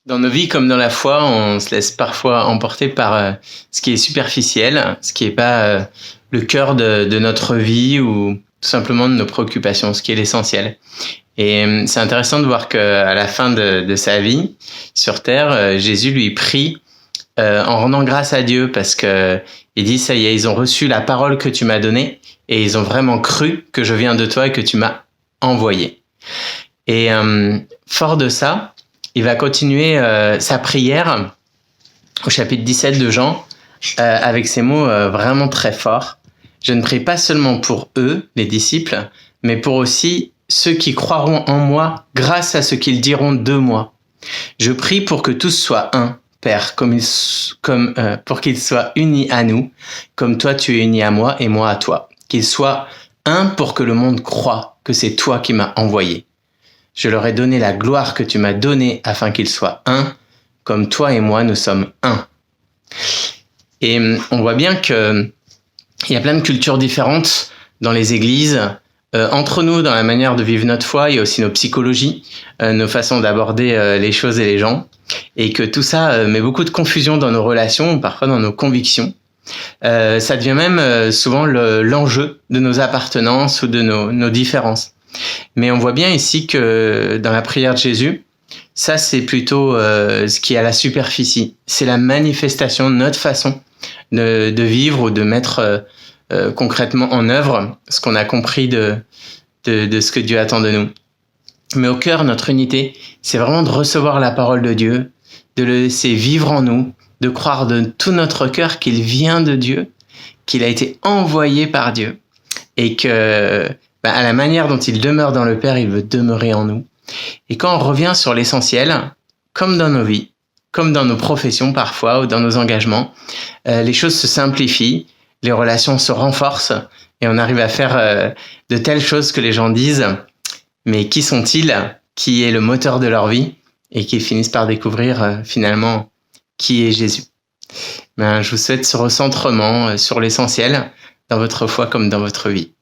Dans nos vies comme dans la foi, on se laisse parfois emporter par ce qui est superficiel, ce qui n'est pas le cœur de notre vie ou tout simplement de nos préoccupations, ce qui est l'essentiel. Et c'est intéressant de voir qu'à la fin de sa vie sur terre, Jésus lui prie en rendant grâce à Dieu parce que il dit ça y est, ils ont reçu la parole que tu m'as donnée et ils ont vraiment cru que je viens de toi et que tu m'as envoyé. Et fort de ça, il va continuer sa prière au chapitre 17 de Jean avec ces mots vraiment très forts. Je ne prie pas seulement pour eux, les disciples, mais pour aussi ceux qui croiront en moi grâce à ce qu'ils diront de moi. Je prie pour que tous soient un, Père, pour qu'ils soient unis à nous, comme toi tu es uni à moi et moi à toi. Qu'ils soient un pour que le monde croie que c'est toi qui m'as envoyé. Je leur ai donné la gloire que tu m'as donnée afin qu'ils soient un, comme toi et moi nous sommes un. Et on voit bien que il y a plein de cultures différentes dans les églises, entre nous dans la manière de vivre notre foi, il y a aussi nos psychologies, nos façons d'aborder les choses et les gens, et que tout ça met beaucoup de confusion dans nos relations, parfois dans nos convictions. Ça devient même souvent l'enjeu de nos appartenances ou de nos différences. Mais on voit bien ici que dans la prière de Jésus, ça c'est plutôt ce qui est à la superficie. C'est la manifestation de notre façon de vivre ou de mettre concrètement en œuvre ce qu'on a compris de ce que Dieu attend de nous. Mais au cœur, notre unité, c'est vraiment de recevoir la parole de Dieu, de le laisser vivre en nous, de croire de tout notre cœur qu'il vient de Dieu, qu'il a été envoyé par Dieu et que à la manière dont il demeure dans le Père, il veut demeurer en nous. Et quand on revient sur l'essentiel, comme dans nos vies, comme dans nos professions parfois ou dans nos engagements, les choses se simplifient, les relations se renforcent et on arrive à faire de telles choses que les gens disent « mais qui sont-ils ? Qui est le moteur de leur vie ?» et qu'ils finissent par découvrir finalement qui est Jésus. Je vous souhaite ce recentrement sur l'essentiel dans votre foi comme dans votre vie.